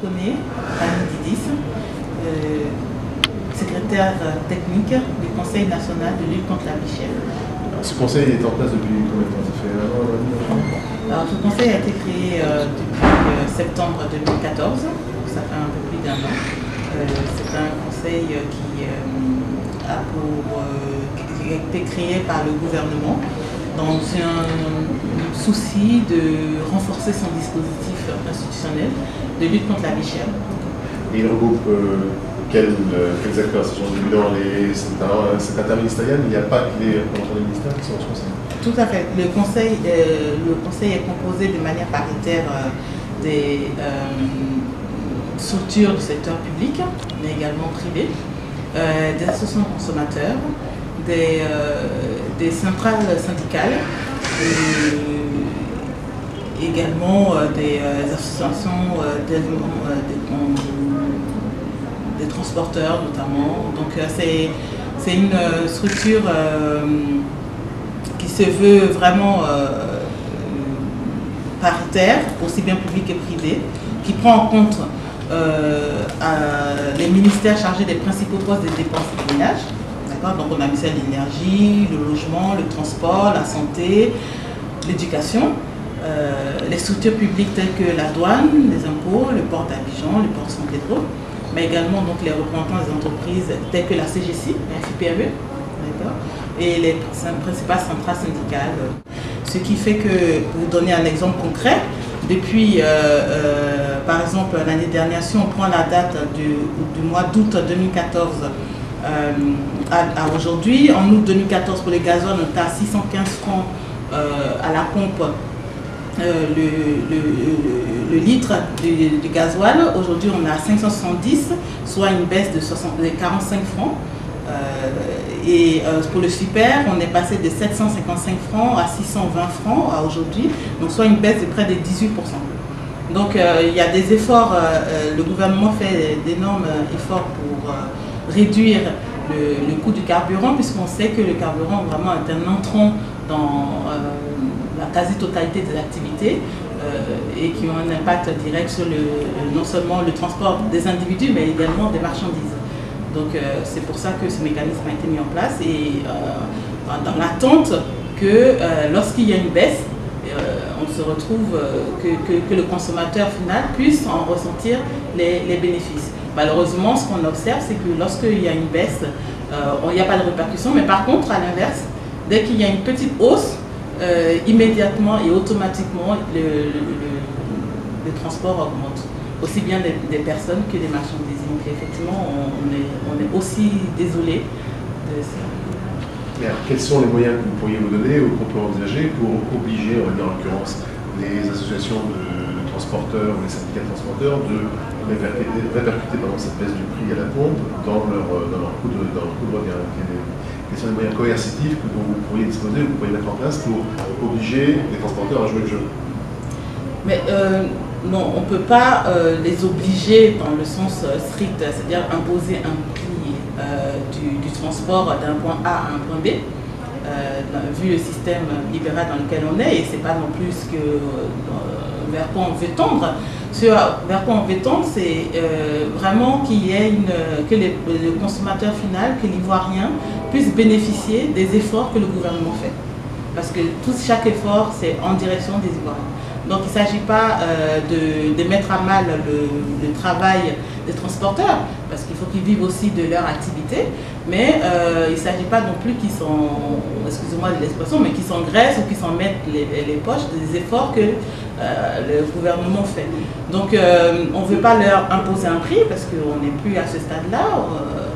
Koné, Annie Didis, secrétaire technique du Conseil national de lutte contre la vie chère. Ce conseil est en place depuis combien de temps? Ça fait 1 an, 1 an et demi? Alors, ce conseil a été créé depuis septembre 2014, donc ça fait un peu plus d'1 an. C'est un conseil qui a été créé par le gouvernement dans un souci de renforcer son dispositif institutionnel de lutte contre la vie chère. Et il regroupe quels acteurs? C'est interministériel, il n'y a pas que les représentants des ministères qui sont responsables? Tout à fait. Le conseil est composé de manière paritaire des structures du secteur public, mais également privé, des associations de consommateurs, des centrales syndicales, également des associations des transporteurs notamment. Donc c'est une structure qui se veut vraiment paritaire, aussi bien public et privé, qui prend en compte les ministères chargés des principaux postes des dépenses de ménage. Donc on a mis ça l'énergie, le logement, le transport, la santé, l'éducation, les structures publiques telles que la douane, les impôts, le port d'Abidjan, le port de San Pedro, mais également donc, les représentants des entreprises telles que la CGC, la FIPME, et les principales centrales syndicales. Ce qui fait que, pour vous donner un exemple concret, depuis, par exemple, l'année dernière, si on prend la date du mois d'août 2014 à aujourd'hui, en août 2014 pour les gazoles, on est à 615 francs à la pompe le litre du gasoil. Aujourd'hui, on est à 570, soit une baisse de 45 francs. Et pour le super, on est passé de 755 francs à 620 francs à aujourd'hui, donc soit une baisse de près de 18%. Donc il y a des efforts, le gouvernement fait d'énormes efforts pour réduire le coût du carburant, puisqu'on sait que le carburant vraiment est un entrant dans la quasi-totalité des activités et qui ont un impact direct sur non seulement le transport des individus, mais également des marchandises. Donc c'est pour ça que ce mécanisme a été mis en place et dans l'attente que lorsqu'il y a une baisse, on se retrouve que le consommateur final puisse en ressentir les bénéfices. Malheureusement, ce qu'on observe, c'est que lorsqu'il y a une baisse, il n'y a pas de répercussion, mais par contre, à l'inverse, dès qu'il y a une petite hausse, immédiatement et automatiquement, le transport augmente, aussi bien des personnes que des marchandises. Donc effectivement, on est aussi désolé de ça. Mais alors, quels sont les moyens que vous pourriez vous donner ou qu'on peut envisager pour obliger, on va dire en l'occurrence, les associations de transporteurs ou les syndicats de transporteurs de répercuter cette baisse du prix à la pompe dans leur coût de revient? Quels sont les moyens coercitifs dont vous pourriez disposer ou vous pourriez mettre en place pour obliger les transporteurs à jouer le jeu? Mais non, on ne peut pas les obliger dans le sens strict, c'est-à-dire imposer un prix du transport d'un point A à un point B, vu le système libéral dans lequel on est, et ce n'est pas non plus vers quoi on veut tendre. Vers quoi on veut tendre, c'est vraiment que le consommateur final, que l'Ivoirien, puisse bénéficier des efforts que le gouvernement fait. Parce que chaque effort, c'est en direction des Ivoiriens. Donc il ne s'agit pas de mettre à mal le travail des transporteurs, parce qu'il faut qu'ils vivent aussi de leur activité, mais il ne s'agit pas non plus qu'ils excusez-moi de l'expression, mais qu'ils s'engraissent ou qu'ils s'en mettent les poches des efforts que le gouvernement fait. Donc on ne veut pas leur imposer un prix, parce qu'on n'est plus à ce stade-là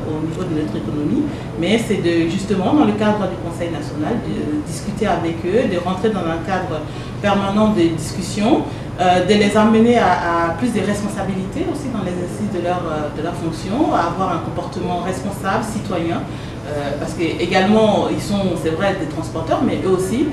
au niveau de notre économie, mais c'est justement dans le cadre du Conseil national de discuter avec eux, de rentrer dans un cadre permanent de discussion, de les amener à plus de responsabilités aussi dans l'exercice de leur fonction, à avoir un comportement responsable, citoyen, parce que également ils sont, c'est vrai, des transporteurs, mais eux aussi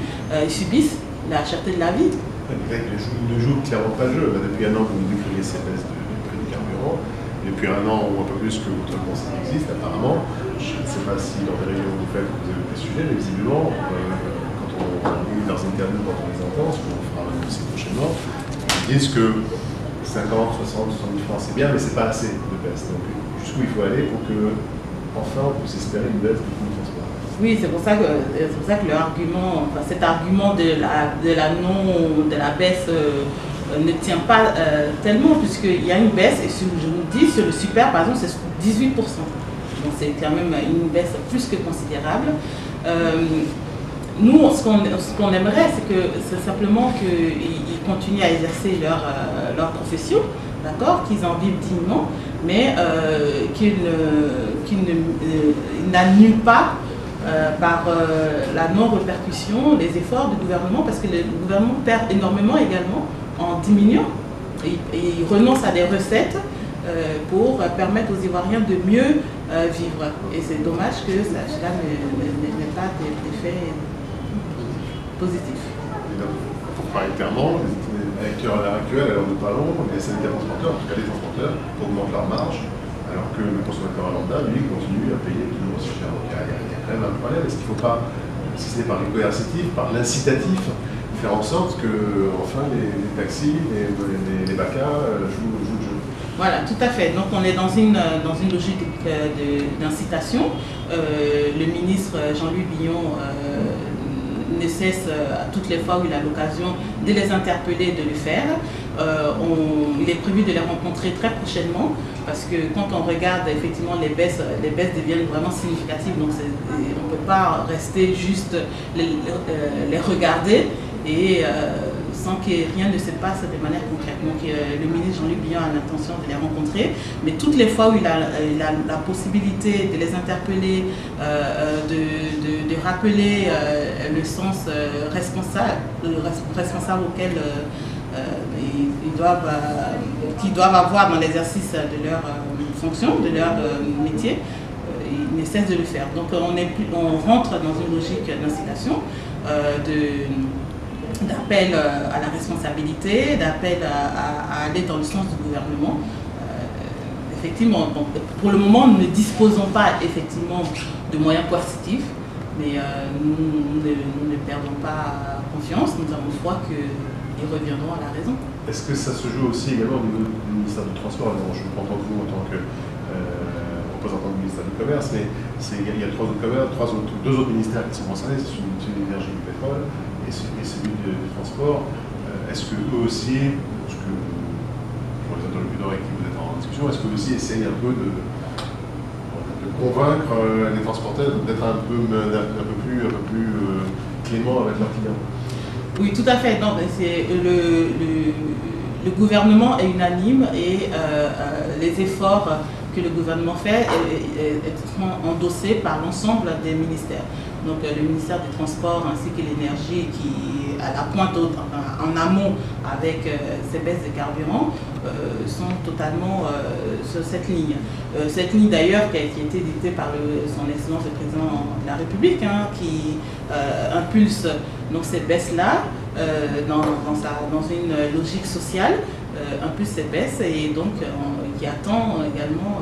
ils subissent la cherté de la vie. Ne joue clairement pas le jeu. Depuis 1 an que vous décrivez ces baisses de prix du carburant, depuis 1 an ou un peu plus que votre conseil existe apparemment. Je ne sais pas si dans les réunions que vous faites vous avez des sujets, mais visiblement quand on lit leurs interviews, quand on les entend, ce qu'on fera aussi prochainement, ils disent que 50, 60, 70 francs, c'est bien, mais c'est pas assez de baisse. Donc jusqu'où il faut aller pour que, enfin, on puisse espérer une baisse du coût du transport. Oui, c'est pour ça que l'argument, enfin, cet argument de la baisse ne tient pas tellement, puisqu'il y a une baisse, et je vous dis, sur le super, par exemple, c'est 18%. Donc c'est quand même une baisse plus que considérable. Nous, ce qu'on aimerait, c'est simplement qu'ils continuent à exercer leur profession, d'accord, qu'ils en vivent dignement, mais qu'ils n'annulent pas par la non-répercussion les efforts du gouvernement, parce que le gouvernement perd énormément également en diminuant. Il renonce à des recettes pour permettre aux Ivoiriens de mieux vivre. Et c'est dommage que cela n'ait pas d'effet positif. Pour parler clairement, à l'heure actuelle, à l'heure où nous parlons, les syndicats transporteurs, en tout cas les transporteurs, augmentent leur marge, alors que le consommateur lambda, lui, continue à payer toujours aussi cher. Donc il y a quand même un problème. Est-ce qu'il ne faut pas, si ce n'est par le coercitif, par l'incitatif, faire en sorte que, enfin, les taxis, les BACA jouent le jeu? Voilà, tout à fait. Donc on est dans une logique d'incitation. Le ministre Jean-Louis Billon ne cesse à toutes les fois où il a l'occasion de les interpeller, de le faire. Il est prévu de les rencontrer très prochainement, parce que quand on regarde effectivement les baisses deviennent vraiment significatives. Donc on ne peut pas rester juste les regarder et sans que rien ne se passe de manière concrète. Donc le ministre Jean-Luc Billon a l'intention de les rencontrer, mais toutes les fois où il a la possibilité de les interpeller, de rappeler le sens responsable auquel qu'ils doivent avoir dans l'exercice de leur fonction, de leur métier, ils ne cessent de le faire. Donc on rentre dans une logique d'incitation, d'appel à la responsabilité, d'appel à aller dans le sens du gouvernement. Effectivement, donc, pour le moment, nous ne disposons pas effectivement de moyens coercitifs, mais nous ne perdons pas confiance, nous avons foi qu'ils reviendront à la raison. Est-ce que ça se joue aussi également au niveau du ministère du Transport? Alors, je vous entends vous en tant que représentant du ministère du Commerce, mais il y a deux autres ministères qui sont concernés, c'est celui de l'énergie et du pétrole et celui du transport. Est-ce que eux aussi, pour les interlocuteurs avec qui vous êtes en discussion, est-ce que eux aussi essayent un peu de convaincre les transporteurs d'être un peu plus clément avec leurs clients? Oui, tout à fait. Non, le gouvernement est unanime et les efforts que le gouvernement fait sont endossés par l'ensemble des ministères. Donc le ministère des Transports ainsi que l'énergie qui est à la pointe en amont avec ces baisses de carburant sont totalement sur cette ligne. Cette ligne d'ailleurs qui a été dictée par son Excellence le Président de la République, qui impulse donc ces baisses-là dans une logique sociale, impulse ces baisses et donc qui attend également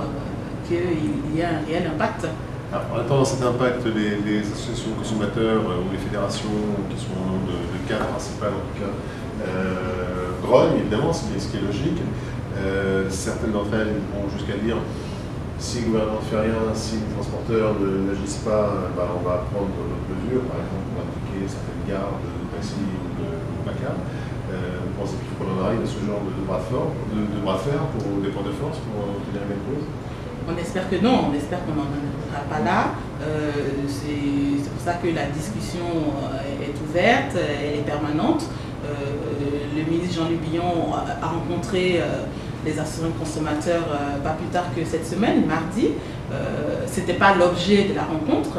qu'il y ait un réel impact. En attendant cet impact, les associations de consommateurs ou les fédérations qui sont le cadre principal en tout cas grognent évidemment, ce qui est logique. Certaines d'entre elles vont jusqu'à dire si le gouvernement ne fait rien, si les transporteurs n'agissent pas, on va prendre d'autres mesures, par exemple on va appliquer certaines gardes de taxi ou de BACA. Vous pensez qu'il faut qu'on en arrive à ce genre de bras de fer pour des points de force pour obtenir une cause? On espère que non, on espère qu'on n'en arrivera pas là. C'est pour ça que la discussion est ouverte, elle est permanente. Le ministre Jean-Luc Billon a rencontré les assureurs consommateurs pas plus tard que cette semaine, mardi. Ce n'était pas l'objet de la rencontre,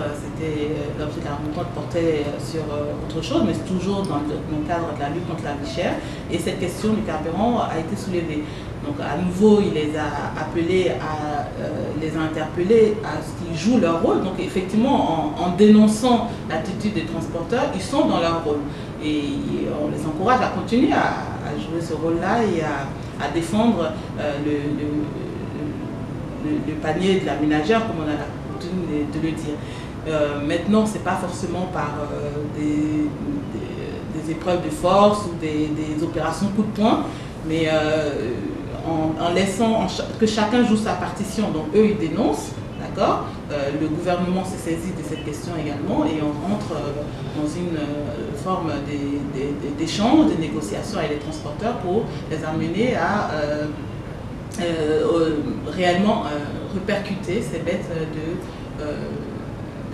l'objet de la rencontre portait sur autre chose, mais toujours dans le cadre de la lutte contre la vie chère. Et cette question du carburant a été soulevée. Donc à nouveau, il les a appelés, les a interpellés à ce qu'ils jouent leur rôle. Donc effectivement, en dénonçant l'attitude des transporteurs, ils sont dans leur rôle. Et on les encourage à continuer à jouer ce rôle-là et à défendre le panier de la ménagère, comme on a coutume de le dire. Maintenant, ce n'est pas forcément par des épreuves de force ou des opérations coup de poing, mais en laissant que chacun joue sa partition. Donc eux, ils dénoncent, d'accord. Le gouvernement s'est saisi de cette question également et on rentre dans une forme d'échange, de négociation avec les transporteurs pour les amener à réellement répercuter ces baisses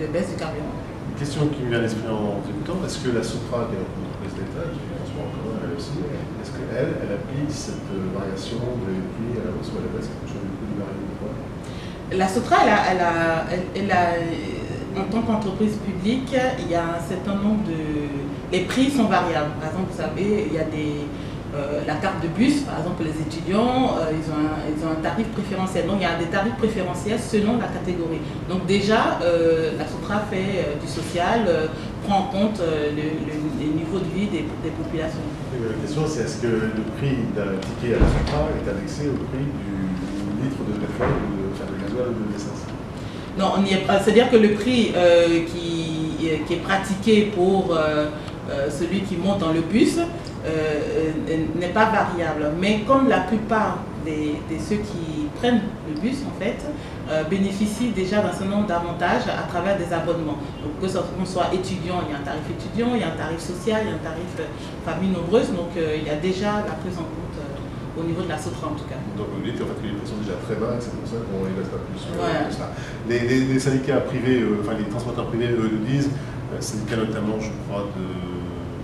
de baisse du carburant. Une question qui me vient à l'esprit en écoutant, est-ce que la SOTRA, qui est une entreprise d'État, qui fait le transport en commun, elle aussi, est-ce qu'elle applique cette variation des prix à la hausse ou à la baisse, quelque chose du coût du baril de poids? La SOTRA, en tant qu'entreprise publique, il y a un certain nombre les prix sont variables. Par exemple, vous savez, il y a la carte de bus, par exemple, les étudiants, ils ont un tarif préférentiel. Donc, il y a des tarifs préférentiels selon la catégorie. Donc, déjà, la SOTRA fait du social, prend en compte les niveaux de vie des populations. La question, c'est est-ce que le prix d'un ticket à la SOTRA est annexé au prix du litre de pétrole ou de gasoil ou d'essence? Non, c'est-à-dire que le prix qui est pratiqué pour celui qui monte dans le bus n'est pas variable. Mais comme la plupart de ceux qui prennent le bus, en fait, bénéficient déjà d'un certain nombre d'avantages à travers des abonnements. Donc que ce soit étudiant, il y a un tarif étudiant, il y a un tarif social, il y a un tarif famille nombreuse. Donc il y a déjà la prise en compte au niveau de la SOTRA en tout cas. Donc vous dites en fait que les prix sont déjà très bas et c'est pour ça qu'on ne les baisse pas plus. Ouais. Ça. Les syndicats privés, enfin les transporteurs privés, eux le disent, syndicats notamment, je crois,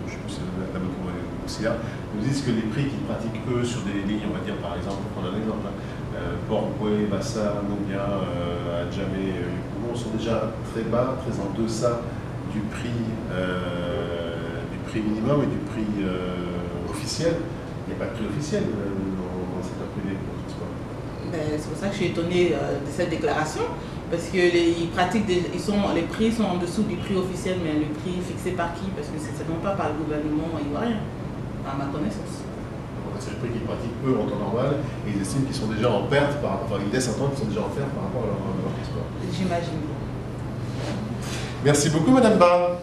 je sais plus si c'est la Motoria, nous disent que les prix qu'ils pratiquent eux sur des lignes, on va dire par exemple, pour prendre un exemple, Port-Boué, Bassa, Nobia, Adjamé, Yopougon, sont déjà très bas, très en deçà du prix minimum et du prix officiel. Il n'y a pas de prix officiel dans le secteur privé pour le transport. C'est pour ça que je suis étonnée de cette déclaration, parce que les prix sont en dessous du prix officiel, mais le prix fixé par qui? Parce que c'est non pas par le gouvernement ivoirien, à ma connaissance. C'est le prix qu'ils pratiquent eux en temps normal, et ils estiment qu'ils sont déjà en perte, ils laissent entendre qu'ils sont déjà en perte par rapport à leur transport. J'imagine. Merci beaucoup Madame Barre.